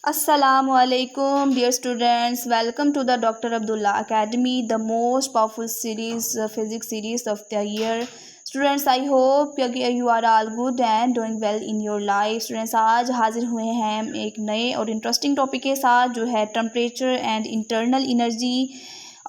Assalamualaikum, dear students. Welcome to the Dr. Abdullah Academy, the most powerful series, physics series of the year. Students, I hope you are all good and doing well in your life. Students, आज हाजिर हुए हैं हम एक नए और interesting topic के साथ जो है टेम्परेचर एंड इंटरनल एनर्जी।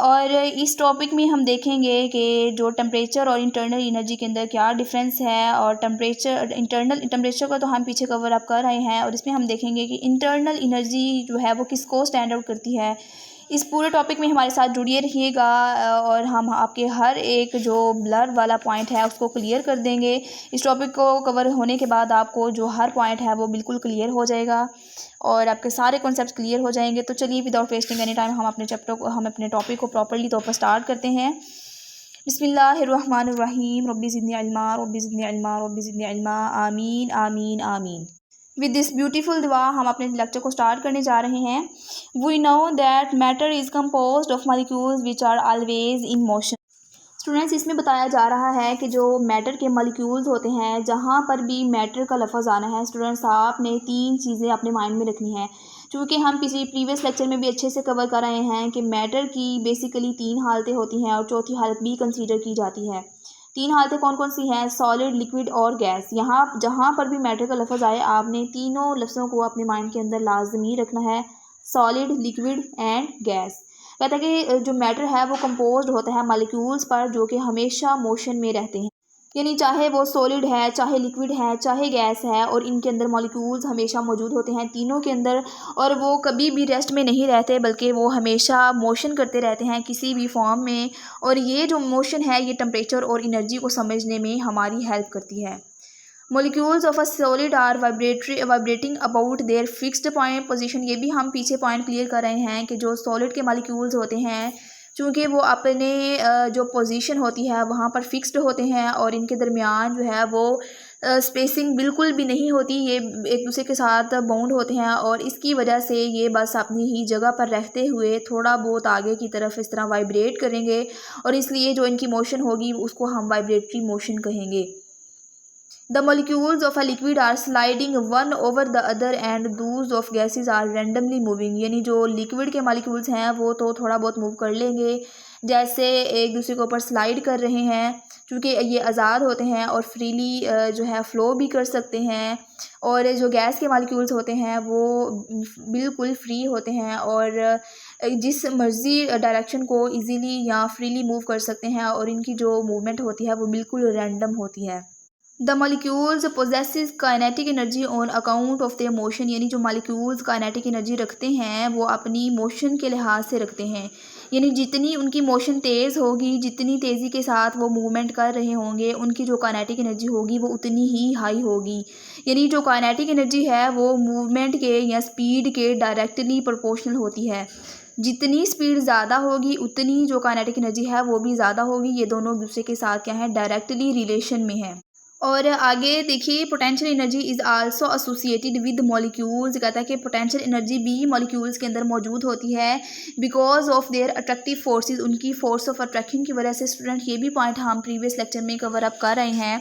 और इस टॉपिक में हम देखेंगे कि जो टेम्परेचर और इंटरनल एनर्जी के अंदर क्या डिफरेंस है। और इंटरनल टेम्परेचर का तो हम पीछे कवर अप कर रहे हैं, और इसमें हम देखेंगे कि इंटरनल एनर्जी जो है वो किसको स्टैंड आउट करती है। इस पूरे टॉपिक में हमारे साथ जुड़िए रहिएगा और हम आपके हर एक जो ब्लर वाला पॉइंट है उसको क्लियर कर देंगे। इस टॉपिक को कवर होने के बाद आपको जो हर पॉइंट है वो बिल्कुल क्लियर हो जाएगा और आपके सारे कॉन्सेप्ट्स क्लियर हो जाएंगे। तो चलिए विदाउट वेस्टिंग एनी टाइम हम अपने टॉपिक को प्रॉपर्ली तौर पर स्टार्ट करते हैं। बिस्मिल्लाहिर्रहमानिर्रहीम, रब्बी ज़िदनी इल्मा, रब्बी ज़िदनी इल्मा, रब्बी ज़िदनी इल्मा, आमीन आमीन आमीन। विद दिस ब्यूटीफुल दुआ हम अपने लेक्चर को स्टार्ट करने जा रहे हैं। We know that matter is composed of molecules which are always in motion. Students, इसमें बताया जा रहा है कि जो मैटर के मॉलिक्यूल्स होते हैं, जहाँ पर भी मैटर का लफ्ज़ आना है स्टूडेंट्स, आपने तीन चीज़ें अपने माइंड में रखनी है। क्योंकि हम प्रीवियस लेक्चर में भी अच्छे से कवर कर रहे हैं कि मैटर की बेसिकली तीन हालतें होती हैं और चौथी हालत भी कंसीडर की जाती है। तीन हालतें कौन कौन सी हैं? सॉलिड, लिक्विड और गैस। यहाँ जहाँ पर भी मैटर का लफ्ज़ आए आपने तीनों लफ्ज़ों को अपने माइंड के अंदर लाजमी रखना है, सॉलिड, लिक्विड एंड गैस। कहता है कि जो मैटर है वो कंपोज्ड होता है मॉलिक्यूल्स पर जो कि हमेशा मोशन में रहते हैं, यानी चाहे वो सॉलिड है, चाहे लिक्विड है, चाहे गैस है, और इनके अंदर मॉलिक्यूल्स हमेशा मौजूद होते हैं तीनों के अंदर। और वो कभी भी रेस्ट में नहीं रहते बल्कि वो हमेशा मोशन करते रहते हैं किसी भी फॉर्म में। और ये जो मोशन है ये टेम्परेचर और एनर्जी को समझने में हमारी हेल्प करती है। Molecules of a solid are vibrating about their fixed point position. ये भी हम पीछे पॉइंट क्लियर कर रहे हैं कि जो सॉलिड के मॉलिक्यूल्स होते हैं चूँकि वो अपने जो पोजीशन होती है वहाँ पर फिक्स्ड होते हैं और इनके दरमियान जो है वो स्पेसिंग बिल्कुल भी नहीं होती, ये एक दूसरे के साथ बाउंड होते हैं और इसकी वजह से ये बस अपनी ही जगह पर रहते हुए थोड़ा बहुत आगे की तरफ इस तरह वाइब्रेट करेंगे और इसलिए जो इनकी मोशन होगी उसको हम वाइब्रेटरी मोशन कहेंगे। The molecules of a liquid are sliding one over the other and those of gases are randomly moving। यानी जो लिक्विड के मॉलिक्यूल्स हैं वो तो थोड़ा बहुत मूव कर लेंगे, जैसे एक दूसरे के ऊपर स्लाइड कर रहे हैं, क्योंकि ये आज़ाद होते हैं और फ्रीली जो है फ़्लो भी कर सकते हैं। और जो गैस के मॉलिक्यूल्स होते हैं वो बिल्कुल फ्री होते हैं और जिस मर्ज़ी डायरेक्शन को इजीली या फ्रीली मूव कर सकते हैं और इनकी जो मूवमेंट होती है वो बिल्कुल रैंडम होती है। The molecules possesses kinetic energy on account of their motion. यानी जो मॉलिक्यूल्स काइनेटिक एनर्जी रखते हैं वो अपनी मोशन के लिहाज से रखते हैं, यानी जितनी उनकी मोशन तेज़ होगी, जितनी तेज़ी के साथ वो मूवमेंट कर रहे होंगे, उनकी जो काइनेटिक एनर्जी होगी वो उतनी ही हाई होगी। यानी जो काइनेटिक एनर्जी है वो मूवमेंट के या स्पीड के डायरेक्टली प्रोपोर्शनल होती है। जितनी स्पीड ज़्यादा होगी उतनी जो काइनेटिक एनर्जी है वो भी ज़्यादा होगी। ये दोनों एक दूसरे के साथ क्या है? डायरेक्टली रिलेशन में है। और आगे देखिए, potential energy is also associated with molecules. कहता है कि पोटेंशियल एनर्जी भी मॉलिक्यूल्स के अंदर मौजूद होती है because of their attractive forces. उनकी फोर्स ऑफ अट्रैक्शन की वजह से स्टूडेंट ये भी पॉइंट हम प्रीवियस लेक्चर में कवर अप कर रहे हैं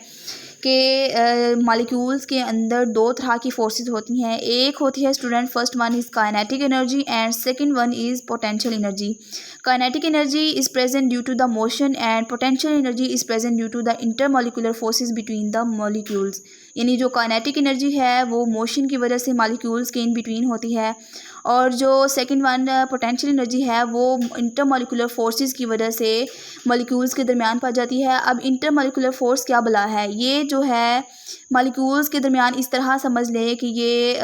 कि मॉलिक्यूल्स के अंदर दो तरह की फोर्सेस होती हैं। एक होती है student, first one is kinetic energy and second one is potential energy. Kinetic energy is present due to the motion and potential energy is present due to the intermolecular forces between the molecules. यानी जो kinetic energy है वो motion की वजह से molecules के in between होती है और जो सेकंड वन पोटेंशियल एनर्जी है वो इंटरमॉलिक्यूलर फोर्सेस की वजह से मॉलिक्यूल्स के दरमियान पा जाती है। अब इंटरमॉलिक्यूलर फोर्स क्या बला है? ये जो है मॉलिक्यूल्स के दरमियान इस तरह समझ लें कि ये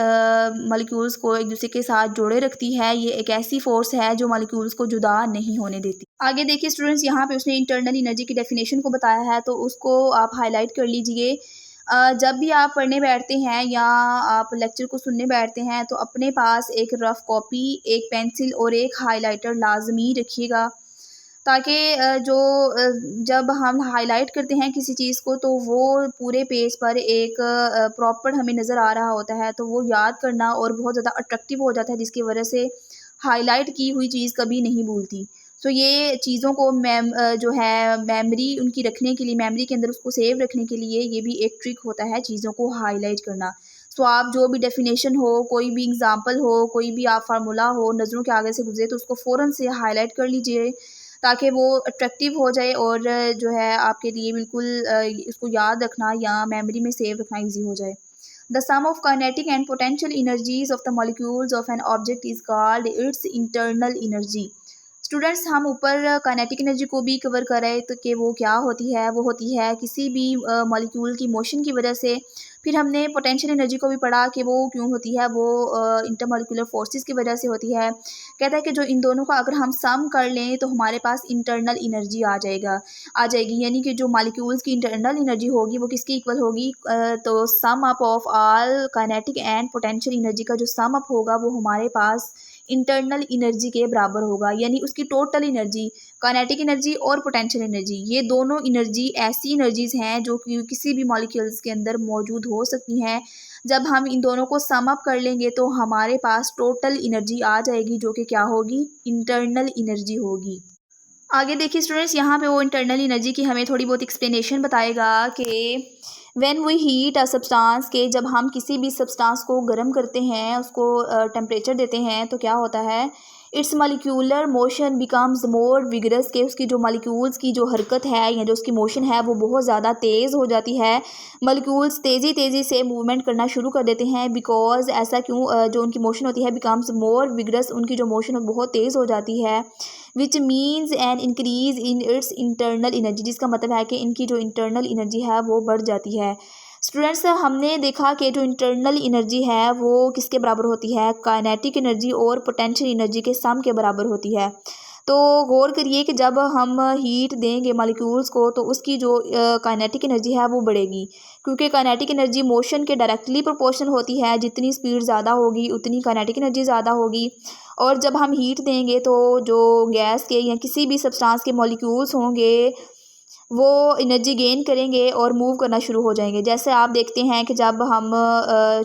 मॉलिक्यूल्स को एक दूसरे के साथ जोड़े रखती है। ये एक ऐसी फोर्स है जो मॉलिक्यूल्स को जुदा नहीं होने देती। आगे देखिए स्टूडेंट्स, यहाँ पे उसने इंटरनल एनर्जी की डेफिनेशन को बताया है तो उसको आप हाईलाइट कर लीजिए। जब भी आप पढ़ने बैठते हैं या आप लेक्चर को सुनने बैठते हैं तो अपने पास एक रफ़ कॉपी, एक पेंसिल और एक हाइलाइटर लाजमी रखिएगा, ताकि जब हम हाईलाइट करते हैं किसी चीज़ को तो वो पूरे पेज पर एक प्रॉपर हमें नज़र आ रहा होता है, तो वो याद करना और बहुत ज़्यादा अट्रैक्टिव हो जाता है, जिसकी वजह से हाईलाइट की हुई चीज़ कभी नहीं भूलती। तो ये चीज़ों को जो है मेमोरी उनकी रखने के लिए, मेमोरी के अंदर उसको सेव रखने के लिए ये भी एक ट्रिक होता है चीज़ों को हाईलाइट करना। स्वाब जो भी डेफिनेशन हो, कोई भी एग्जांपल हो, कोई भी आप फार्मूला हो, नज़रों के आगे से गुजरे तो उसको फ़ौरन से हाईलाइट कर लीजिए ताकि वो अट्रैक्टिव हो जाए और जो है आपके लिए बिल्कुल इसको याद रखना या मेमोरी में सेव रखना ईजी हो जाए। The sum of kinetic and potential energies of the molecules of an object is called its internal energy. Students, हम ऊपर काइनेटिक एनर्जी को भी कवर कर रहे तो कि वो क्या होती है, वो होती है किसी भी मॉलिक्यूल की मोशन की वजह से। फिर हमने पोटेंशियल एनर्जी को भी पढ़ा कि वो क्यों होती है, वो इंटरमॉलिक्यूलर फोर्सेस की वजह से होती है। कहता है कि जो इन दोनों का अगर हम सम कर लें तो हमारे पास इंटरनल एनर्जी आ जाएगी, यानी कि जो मॉलिक्यूल्स की इंटरनल एनर्जी होगी वो किसकी इक्वल होगी, तो sum up of all kinetic and potential energy का जो सम अप होगा वो हमारे पास इंटरनल एनर्जी के बराबर होगा। यानी उसकी टोटल एनर्जी, काइनेटिक एनर्जी और पोटेंशियल एनर्जी, ये दोनों एनर्जी ऐसी एनर्जीज़ हैं जो कि किसी भी मॉलिक्यूल्स के अंदर मौजूद हो सकती हैं। जब हम इन दोनों को सम अप कर लेंगे तो हमारे पास टोटल एनर्जी आ जाएगी जो कि क्या होगी, इंटरनल एनर्जी होगी। आगे देखिए स्टूडेंट्स, यहाँ पे वो इंटरनल एनर्जी की हमें थोड़ी बहुत एक्सप्लेनेशन बताएगा कि when we heat a substance, के जब हम किसी भी सब्सटेंस को गर्म करते हैं, उसको टेम्परेचर देते हैं तो क्या होता है, it's molecular motion becomes more vigorous, के उसकी जो मॉलिक्यूल्स की जो हरकत है या जो उसकी मोशन है वो बहुत ज़्यादा तेज़ हो जाती है। मॉलिक्यूल्स तेज़ी से मूवमेंट करना शुरू कर देते हैं। बिकॉज ऐसा क्यों, जो उनकी मोशन होती है बिकम्स मोर विगरस, उनकी जो मोशन बहुत तेज़ हो जाती है। Which means an increase in its internal energy, जिसका मतलब है कि इनकी जो इंटरनल एनर्जी है वो बढ़ जाती है। स्टूडेंट्स, हमने देखा कि जो इंटरनल एनर्जी है वो किसके बराबर होती है, काइनेटिक एनर्जी और पोटेंशियल एनर्जी के सम के बराबर होती है। तो गौर करिए कि जब हम हीट देंगे मॉलिक्यूल्स को तो उसकी जो काइनेटिक एनर्जी है वो बढ़ेगी, क्योंकि काइनेटिक एनर्जी मोशन के डायरेक्टली प्रोपोर्शनल होती है। जितनी स्पीड ज़्यादा होगी उतनी काइनेटिक एनर्जी ज़्यादा होगी। और जब हम हीट देंगे तो जो गैस के या किसी भी सब्सटेंस के मॉलिक्यूल्स होंगे वो एनर्जी गेन करेंगे और मूव करना शुरू हो जाएंगे। जैसे आप देखते हैं कि जब हम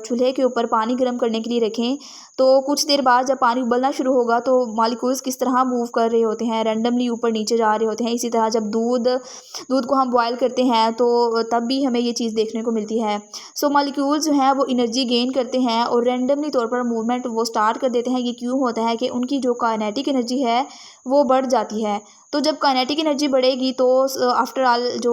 चूल्हे के ऊपर पानी गर्म करने के लिए रखें तो कुछ देर बाद जब पानी उबलना शुरू होगा तो मॉलिक्यूल्स किस तरह मूव कर रहे होते हैं, रैंडमली ऊपर नीचे जा रहे होते हैं। इसी तरह जब दूध को हम बॉयल करते हैं तो तब भी हमें ये चीज़ देखने को मिलती है। सो मॉलिक्यूल्स जो हैं वो एनर्जी गेन करते हैं और रैंडमली तौर पर मूवमेंट वो स्टार्ट कर देते हैं। ये क्यों होता है कि उनकी जो काइनेटिक एनर्जी है वो बढ़ जाती है। तो जब काइनेटिक एनर्जी बढ़ेगी तो आफ्टर ऑल जो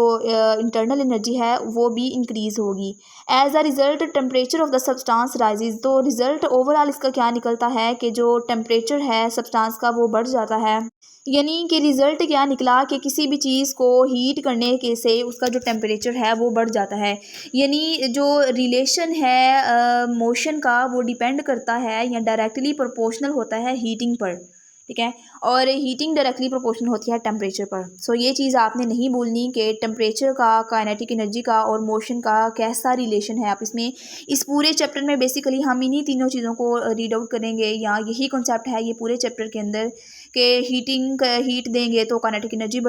इंटरनल एनर्जी है वो भी इंक्रीज़ होगी। As a result temperature of the substance rises, तो रिज़ल्ट ओवरऑल इसका क्या निकलता है कि जो टेम्परेचर है सब्सटेंस का वो बढ़ जाता है। यानी कि रिज़ल्ट क्या निकला कि किसी भी चीज़ को हीट करने के से उसका जो टेम्परेचर है वो बढ़ जाता है। यानी जो रिलेशन है मोशन का वो डिपेंड करता है या डायरेक्टली प्रोपोर्शनल होता है हीटिंग पर, ठीक है। और हीटिंग डायरेक्टली प्रोपोर्शनल होती है टेम्परेचर पर। सो ये चीज़ आपने नहीं भूलनी कि टेम्परेचर का, काइनेटिक एनर्जी का और मोशन का कैसा रिलेशन है। आप इसमें इस पूरे चैप्टर में बेसिकली हम इन्हीं तीनों चीज़ों को रीड आउट करेंगे या यही कॉन्सेप्ट है ये पूरे चैप्टर के अंदर कि हीट देंगे तो काइनेटिक एनर्जी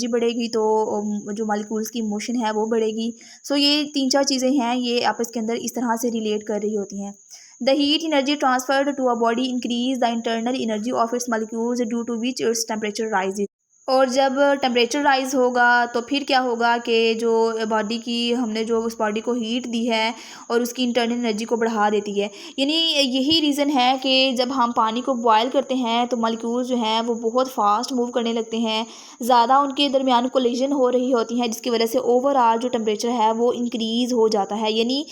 बढ़ेगी तो जो मॉलिक्यूल्स की मोशन है वो बढ़ेगी। सो ये 3-4 चीज़ें हैं, ये आपस के अंदर इस तरह से रिलेट कर रही होती हैं। The heat energy transferred to a body increase the internal energy of its molecules due to which its temperature rises। और जब टेम्परेचर राइज होगा तो फिर क्या होगा कि जो बॉडी की हमने जो उस बॉडी को हीट दी है और उसकी इंटरनल एनर्जी को बढ़ा देती है। यानी यही रीज़न है कि जब हम पानी को बॉयल करते हैं तो मॉलिक्यूल्स जो हैं वो बहुत फास्ट मूव करने लगते हैं, ज़्यादा उनके दरमियान कोलिजन हो रही होती है, जिसकी वजह से ओवरऑल जो टेम्परेचर है वो इंक्रीज़ हो जाता है। यानी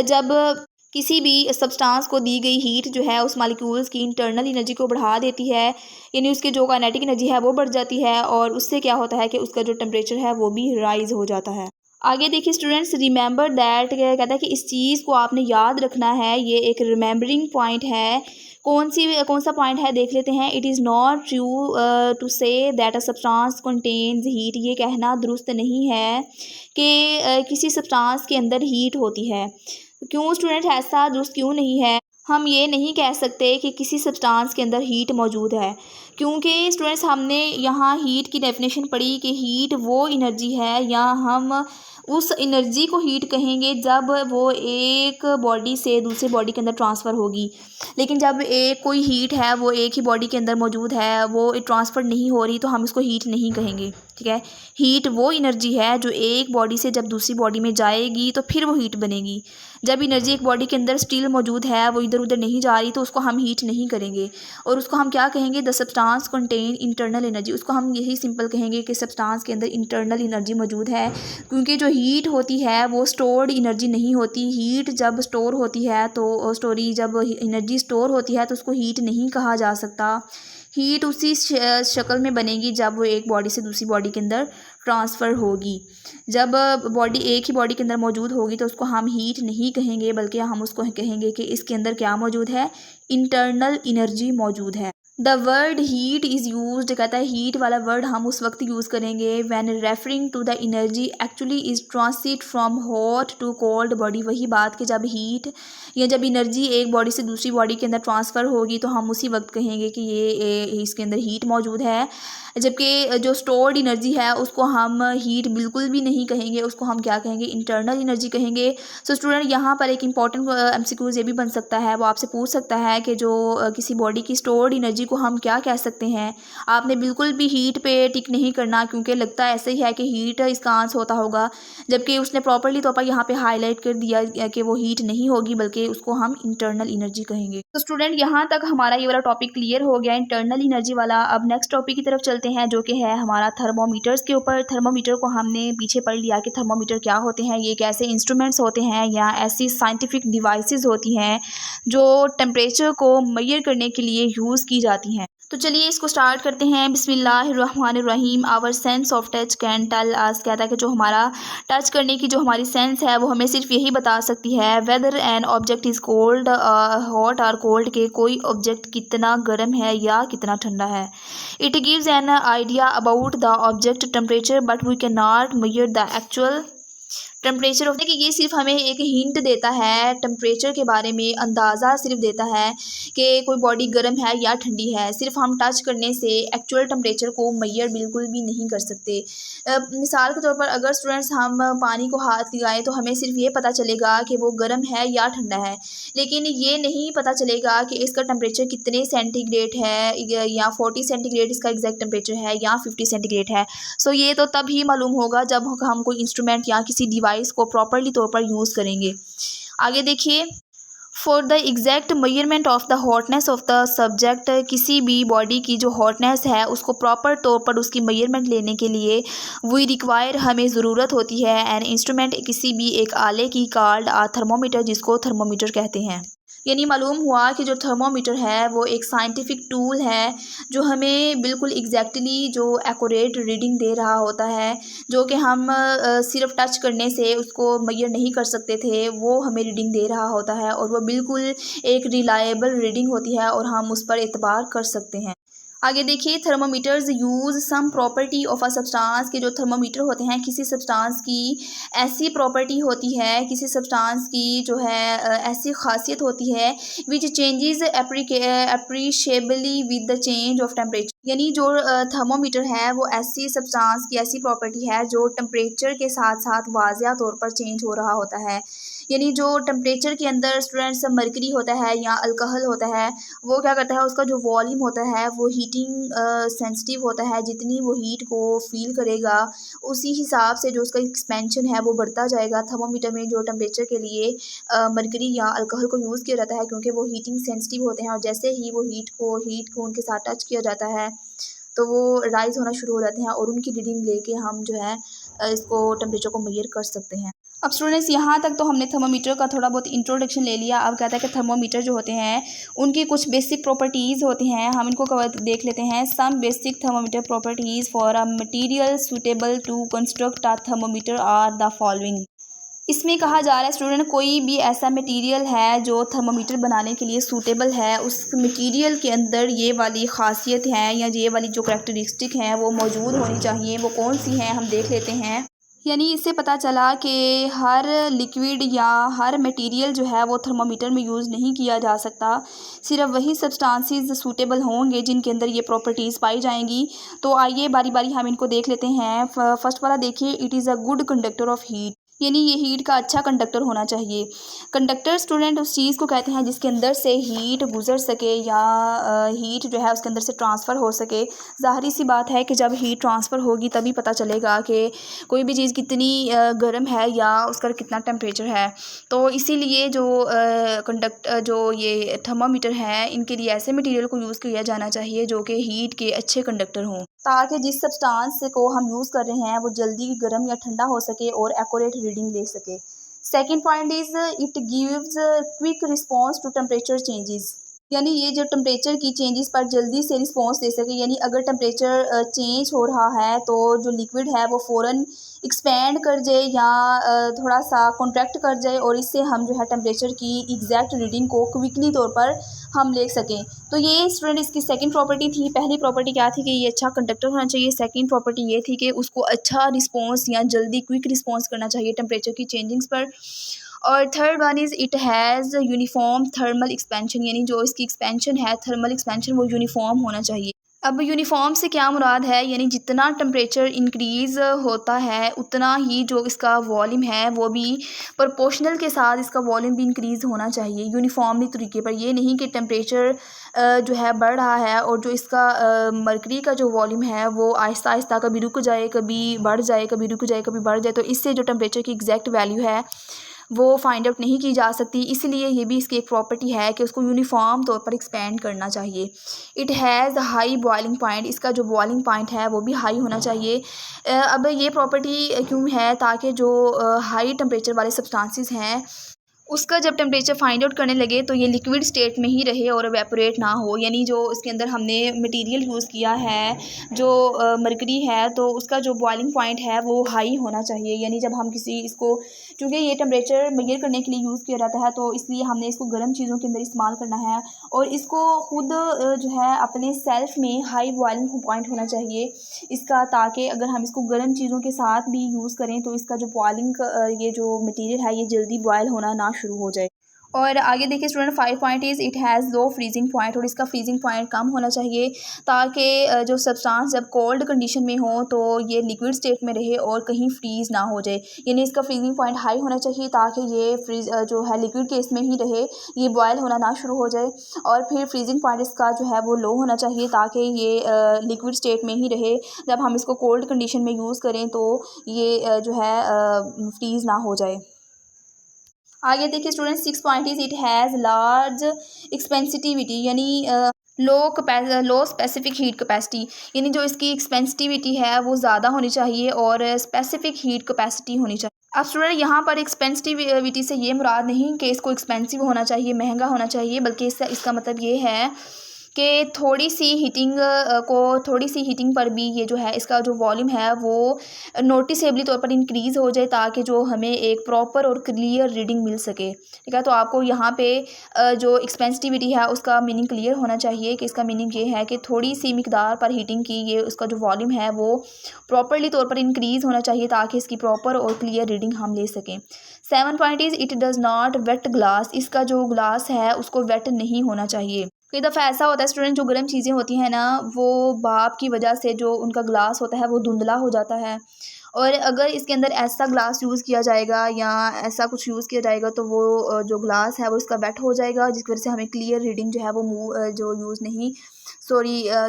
जब किसी भी सब्सटेंस को दी गई हीट जो है उस मॉलिक्यूल्स की इंटरनल एनर्जी को बढ़ा देती है, यानी उसकी जो काइनेटिक एनर्जी है वो बढ़ जाती है और उससे क्या होता है कि उसका जो टेम्परेचर है वो भी राइज हो जाता है। आगे देखिए स्टूडेंट्स, रिमेंबर दैट, कहता है कि इस चीज़ को आपने याद रखना है, ये एक रिमेंबरिंग पॉइंट है। कौन सा पॉइंट है देख लेते हैं। It is not true to say that a substance contains heat, ये कहना दुरुस्त नहीं है कि किसी सब्सटेंस के अंदर हीट होती है। क्यों स्टूडेंट, ऐसा दुरुस्त क्यों नहीं है? हम ये नहीं कह सकते कि किसी सब्सटेंस के अंदर हीट मौजूद है, क्योंकि स्टूडेंट्स हमने यहाँ हीट की डेफिनेशन पढ़ी कि हीट वो एनर्जी है या हम उस एनर्जी को हीट कहेंगे जब वो एक बॉडी से दूसरे बॉडी के अंदर ट्रांसफ़र होगी। लेकिन जब एक कोई हीट है वो एक ही बॉडी के अंदर मौजूद है, वो ट्रांसफ़र नहीं हो रही, तो हम इसको हीट नहीं कहेंगे, ठीक है। हीट वो एनर्जी है जो एक बॉडी से जब दूसरी बॉडी में जाएगी तो फिर वो हीट बनेगी। जब एनर्जी एक बॉडी के अंदर स्टिल मौजूद है, वो इधर उधर नहीं जा रही, तो उसको हम हीट नहीं करेंगे और उसको हम क्या कहेंगे, the substance contain internal energy. उसको हम यही सिंपल कहेंगे कि सब्सटेंस के अंदर इंटरनल एनर्जी मौजूद है, क्योंकि जो हीट होती है वो स्टोर्ड एनर्जी नहीं होती। हीट जब स्टोर होती है तो जब एनर्जी स्टोर होती है तो उसको हीट नहीं कहा जा सकता। हीट उसी शक्ल में बनेगी जब वो एक बॉडी से दूसरी बॉडी के अंदर ट्रांसफ़र होगी। जब बॉडी एक ही बॉडी के अंदर मौजूद होगी तो उसको हम हीट नहीं कहेंगे, बल्कि हम उसको कहेंगे कि इसके अंदर क्या मौजूद है, इंटरनल एनर्जी मौजूद है। The word heat is used, कहता है हीट वाला वर्ड हम उस वक्त यूज़ करेंगे when referring to the energy actually is transit from hot to cold body. वही बात कि जब हीट या जब एनर्जी एक बॉडी से दूसरी बॉडी के अंदर ट्रांसफ़र होगी तो हम उसी वक्त कहेंगे कि ये इसके अंदर हीट मौजूद है। जबकि जो स्टोर्ड एनर्जी है उसको हम हीट बिल्कुल भी नहीं कहेंगे, उसको हम क्या कहेंगे, इंटरनल एनर्जी कहेंगे। सो स्टूडेंट, यहाँ पर एक इंपॉर्टेंट MCQ ये भी बन सकता है, वो आपसे पूछ सकता है कि जो किसी बॉडी की स्टोर्ड एनर्जी को हम क्या कह सकते हैं। आपने बिल्कुल भी हीट पे टिक नहीं करना, क्योंकि लगता ऐसे ही है कि हीट इसका आंसर होता होगा, जबकि उसने प्रॉपर्ली तौर पर यहाँ पे हाईलाइट कर दिया कि वो हीट नहीं होगी, बल्कि उसको हम इंटरनल एनर्जी कहेंगे। तो स्टूडेंट, यहाँ तक हमारा ये वाला टॉपिक क्लियर हो गया इंटरनल एनर्जी वाला। अब नेक्स्ट टॉपिक की तरफ चलते हैं, जो कि है हमारा थर्मोमीटर्स के ऊपर। थर्मोमीटर को हमने पीछे पढ़ लिया कि थर्मोमीटर क्या होते हैं। ये एक ऐसे इंस्ट्रूमेंट्स होते हैं या ऐसी साइंटिफिक डिवाइसेस होती हैं जो टेम्परेचर को मेजर करने के लिए यूज़ की जाती हैं। तो चलिए इसको स्टार्ट करते हैं। बिस्मिल्लाहिर्रहमानिर्रहीम। Our sense of touch can tell us, कहता है कि जो हमारा टच करने की जो हमारी सेंस है वो हमें सिर्फ यही बता सकती है whether an object is cold, hot और कोल्ड, के कोई ऑब्जेक्ट कितना गर्म है या कितना ठंडा है। It gives an idea about the object temperature but we can not measure the actual temperature of, देखिए ये सिर्फ हमें एक हिंट देता है टेम्परेचर के बारे में, अंदाज़ा सिर्फ देता है कि कोई बॉडी गर्म है या ठंडी है। सिर्फ हम टच करने से एक्चुअल टेम्परेचर को मेजर बिल्कुल भी नहीं कर सकते। मिसाल के तौर पर अगर स्टूडेंट्स हम पानी को हाथ लगाएं तो हमें सिर्फ ये पता चलेगा कि वो गर्म है या ठंडा है, लेकिन ये नहीं पता चलेगा कि इसका टेम्परेचर कितने सेंटीग्रेड है, या 40 सेंटीग्रेड इसका एग्जैक्ट टेम्परेचर है या 50 सेंटीग्रेड है। सो ये तो तब ही मालूम होगा जब हम कोई इंस्ट्रूमेंट या किसी डिवाइस को प्रॉपर्ली तौर पर यूज़ करेंगे। आगे देखिए, for the exact measurement of the hotness of the subject, किसी भी बॉडी की जो हॉटनेस है उसको प्रॉपर तौर पर उसकी मेजरमेंट लेने के लिए वी रिक्वायर, हमें ज़रूरत होती है एन इंस्ट्रूमेंट, किसी भी एक आले की, कॉल्ड आ थर्मोमीटर, जिसको थर्मोमीटर कहते हैं। यानी मालूम हुआ कि जो थर्मोमीटर है वो एक साइंटिफिक टूल है जो हमें बिल्कुल एग्जैक्टली जो एक्यूरेट रीडिंग दे रहा होता है, जो कि हम सिर्फ टच करने से उसको मेजर नहीं कर सकते थे, वो हमें रीडिंग दे रहा होता है और वो बिल्कुल एक रिलायबल रीडिंग होती है और हम उस पर एतबार कर सकते हैं। आगे देखिए, thermometers use sum property of a substance, के जो थर्मोमीटर होते हैं किसी सब्सटेंस की ऐसी प्रॉपर्टी होती है, किसी सब्सटेंस की जो है ऐसी खासियत होती है which changes appreciably with the change of temperature. यानी जो थर्मोमीटर है वो ऐसी सब्सटेंस की ऐसी प्रॉपर्टी है जो टेम्परेचर के साथ साथ वाज़िया तौर पर चेंज हो रहा होता है। यानी जो टेम्परेचर के अंदर स्टूडेंट्स मरकरी होता है या अल्कोहल होता है, वो क्या करता है, उसका जो वॉल्यूम होता है वो हीटिंग सेंसिटिव होता है। जितनी वो हीट को फील करेगा उसी हिसाब से जो उसका एक्सपेंशन है वो बढ़ता जाएगा। थर्मोमीटर में जो टेम्परेचर के लिए मरकरी या अल्कोहल को यूज़ किया जाता है, क्योंकि वो हीटिंग सेंसिटिव होते हैं और जैसे ही वो हीट को उनके साथ टच किया जाता है तो वो राइज़ होना शुरू हो जाते हैं और उनकी रीडिंग लेके हम जो है इसको टेम्परेचर को मेजर कर सकते हैं। अब स्टूडेंट्स, यहाँ तक तो हमने थर्मोमीटर का थोड़ा बहुत इंट्रोडक्शन ले लिया। अब कहता है कि थर्मोमीटर जो होते हैं उनकी कुछ बेसिक प्रॉपर्टीज़ होती हैं, हम इनको देख लेते हैं। Some basic thermometer properties for a material suitable to construct a thermometer are the following. इसमें कहा जा रहा है स्टूडेंट, कोई भी ऐसा मटेरियल है जो थर्मोमीटर बनाने के लिए सूटेबल है, उस मटेरियल के अंदर ये वाली खासियत है या ये वाली जो करैक्टरिस्टिक हैं वो मौजूद होनी चाहिए। वो कौन सी हैं हम देख लेते हैं। यानी इससे पता चला कि हर लिक्विड या हर मटेरियल जो है वो थर्मोमीटर में यूज़ नहीं किया जा सकता। सिर्फ वही सब्सटेंसेस सूटेबल होंगे जिनके अंदर ये प्रॉपर्टीज़ पाई जाएंगी। तो आइए बारी बारी हम इनको देख लेते हैं। फर्स्ट वाला देखिए, it is a good conductor of heat. यानी ये हीट का अच्छा कंडक्टर होना चाहिए। कंडक्टर स्टूडेंट उस चीज़ को कहते हैं जिसके अंदर से हीट गुजर सके या हीट जो है उसके अंदर से ट्रांसफ़र हो सके। ज़ाहिर सी बात है कि जब हीट ट्रांसफ़र होगी तभी पता चलेगा कि कोई भी चीज़ कितनी गर्म है या उसका कितना टेम्परेचर है। तो इसीलिए जो ये थर्मामीटर है इनके लिए ऐसे मटेरियल को यूज़ किया जाना चाहिए जो कि हीट के अच्छे कंडक्टर हों, ताकि जिस सब्सटेंस को हम यूज़ कर रहे हैं वो जल्दी गर्म या ठंडा हो सके और एक्यूरेट रीडिंग ले सके। Second point is it gives quick response to temperature changes, यानी ये जो टेम्परेचर की चेंजेस पर जल्दी से रिस्पॉन्स दे सके। यानी अगर टेम्परेचर चेंज हो रहा है तो जो लिक्विड है वो फ़ौरन एक्सपेंड कर जाए या थोड़ा सा कॉन्ट्रैक्ट कर जाए और इससे हम जो है टेम्परेचर की एग्जैक्ट रीडिंग को क्विकली तौर पर हम ले सकें। तो ये स्टूडेंट इसकी सेकंड प्रॉपर्टी थी। पहली प्रॉपर्टी क्या थी कि ये अच्छा कंडक्टर होना चाहिए। सेकंड प्रॉपर्टी ये थी कि उसको अच्छा रिस्पॉन्स या जल्दी क्विक रिस्पॉन्स करना चाहिए टेम्परेचर की चेंजिंग्स पर। और third one is it has uniform thermal expansion, यानी जो इसकी एक्सपेंशन है थर्मल एक्सपेंशन वो यूनिफॉर्म होना चाहिए। अब यूनिफॉर्म से क्या मुराद है, यानी जितना टेम्परेचर इंक्रीज़ होता है उतना ही जो इसका वॉल्यूम है वो भी प्रोपोर्शनल के साथ इसका वॉल्यूम भी इंक्रीज़ होना चाहिए यूनिफॉर्मली तरीके पर। ये नहीं कि टेम्परेचर जो है बढ़ रहा है और जो इसका मरकरी का जो वॉल्यूम है वो आहिस्ता आहिस्ता कभी रुक जाए, कभी बढ़ जाए, कभी रुक जाए, कभी बढ़ जाए। तो इससे जो टेम्परेचर की एग्जैक्ट वैल्यू है वो फाइंड आउट नहीं की जा सकती। इसलिए ये भी इसकी एक प्रॉपर्टी है कि उसको यूनिफॉर्म तौर पर एक्सपेंड करना चाहिए। It has high boiling point, इसका जो बॉइलिंग पॉइंट है वो भी हाई होना चाहिए। अब ये प्रॉपर्टी क्यों है, ताकि जो हाई टेम्परेचर वाले सब्सटेंसेस हैं उसका जब टेम्परेचर फाइंड आउट करने लगे तो ये लिक्विड स्टेट में ही रहे और एवेपोरेट ना हो। यानी जो इसके अंदर हमने मटेरियल यूज़ किया है जो मरकरी है तो उसका जो बॉइलिंग पॉइंट है वो हाई होना चाहिए। यानी जब हम किसी इसको, क्योंकि ये टेम्परेचर मेजर करने के लिए यूज़ किया जाता है तो इसलिए हमने इसको गर्म चीज़ों के अंदर इस्तेमाल करना है और इसको खुद जो है अपने सेल्फ में हाई बॉइलिंग पॉइंट होना चाहिए इसका, ताकि अगर हम इसको गर्म चीज़ों के साथ भी यूज़ करें तो इसका जो बॉइलिंग ये जो मटेरियल है ये जल्दी बॉयल होना ना शुरू हो जाए। और आगे देखिए student 5 point is it has low freezing point, और इसका फ्रीजिंग पॉइंट कम होना चाहिए ताकि जो सब्सटेंस जब कोल्ड कंडीशन में हो तो ये लिक्विड स्टेट में रहे और कहीं फ्रीज़ ना हो जाए। यानी इसका फ्रीजिंग पॉइंट हाई होना चाहिए ताकि ये फ्रीज जो है लिक्विड केस में ही रहे, ये बॉयल होना ना शुरू हो जाए। और फिर फ्रीजिंग पॉइंट इसका जो है वो लो होना चाहिए ताकि ये लिक्विड स्टेट में ही रहे, जब हम इसको कोल्ड कंडीशन में यूज़ करें तो ये जो है फ्रीज़ ना हो जाए। आगे देखिए student 6 point is it has large expansivity, यानी लो स्पेसिफिक हीट कैपेसिटी, यानी जो इसकी एक्सपेंसिटिविटी है वो ज़्यादा होनी चाहिए और स्पेसिफिक हीट कैपेसिटी होनी चाहिए। अब स्टूडेंट यहाँ पर एक्सपेंसिटिविटी से ये मुराद नहीं कि इसको एक्सपेंसिव होना चाहिए, महंगा होना चाहिए, बल्कि इसका मतलब ये है कि थोड़ी सी हीटिंग पर भी ये जो है इसका जो वॉल्यूम है वो नोटिसेबली तौर पर इंक्रीज़ हो जाए ताकि जो हमें एक प्रॉपर और क्लियर रीडिंग मिल सके। ठीक है, तो आपको यहाँ पे जो एक्सपेंसिटिविटी है उसका मीनिंग क्लियर होना चाहिए कि इसका मीनिंग ये है कि थोड़ी सी मिकदार पर हीटिंग की ये उसका जो वॉल्यूम है वो प्रॉपरली तौर पर इंक्रीज़ होना चाहिए ताकि इसकी प्रॉपर और क्लियर रीडिंग हम ले सकें। 7 point is it does not wet glass, इसका जो ग्लास है उसको वेट नहीं होना चाहिए। कई दफ़ा ऐसा होता है स्टूडेंट जो गर्म चीज़ें होती हैं ना वो भाप की वजह से जो उनका ग्लास होता है वो धुंधला हो जाता है, और अगर इसके अंदर ऐसा ग्लास यूज़ किया जाएगा या ऐसा कुछ यूज़ किया जाएगा तो वो जो ग्लास है वो इसका वेट हो जाएगा, जिसकी वजह से हमें क्लियर रीडिंग जो है वो जो यूज़ नहीं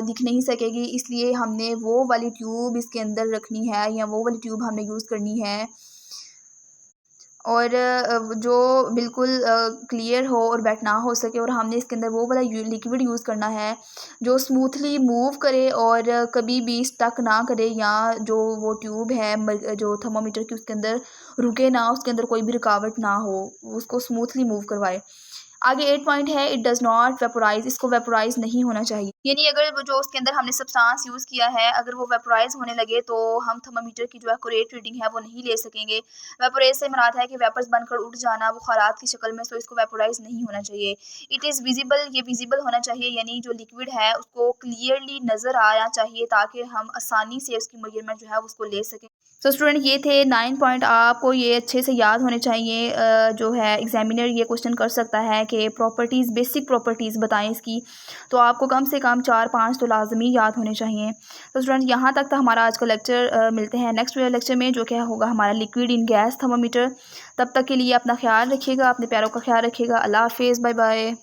दिख नहीं सकेगी। इसलिए हमने वो वाली ट्यूब इसके अंदर रखनी है या वो वाली ट्यूब हमने यूज़ करनी है और जो बिल्कुल क्लियर हो और वेट ना हो सके, और हमने इसके अंदर वो वाला लिक्विड यूज़ करना है जो स्मूथली मूव करे और कभी भी स्टक ना करे, या जो वो ट्यूब है जो थर्मामीटर की उसके अंदर रुके ना, उसके अंदर कोई भी रुकावट ना हो, उसको स्मूथली मूव करवाए। आगे 8 पॉइंट है इट डज़ नॉट वेपोराइज़, इसको वेपोराइज़ नहीं होना चाहिए। यानी अगर वो जो उसके अंदर हमने सब्सटेंस यूज़ किया है अगर वो वेपोराइज़ होने लगे तो हम थर्मामीटर की जो एक्यूरेट रीडिंग है वो नहीं ले सकेंगे। वेपोराइज़ से मुराद है कि वेपर्स बनकर उड़ जाना बुखारात की शक्ल में, सो इसको वेपोराइज़ नहीं होना चाहिए। इट इज़ विजिबल, ये विजिबल होना चाहिए, यानी जो लिक्विड है उसको क्लियरली नज़र आना चाहिए ताकि हम आसानी से उसकी मेजरमेंट जो है उसको ले सकें। तो स्टूडेंट ये थे 9 पॉइंट, आपको ये अच्छे से याद होने चाहिए। जो है एग्जामिनर ये क्वेश्चन कर सकता है कि प्रॉपर्टीज़, बेसिक प्रॉपर्टीज़ बताएं इसकी, तो आपको कम से कम 4-5 तो लाजमी याद होने चाहिए। तो स्टूडेंट यहाँ तक था हमारा आज का लेक्चर। मिलते हैं नेक्स्ट लेक्चर में, जो क्या होगा हमारा लिक्विड इन गैस थर्मामीटर। तब तक के लिए अपना ख्याल रखिएगा, अपने प्यारों का ख्याल रखिएगा। अल्लाह हाफिज़, बाय बाय।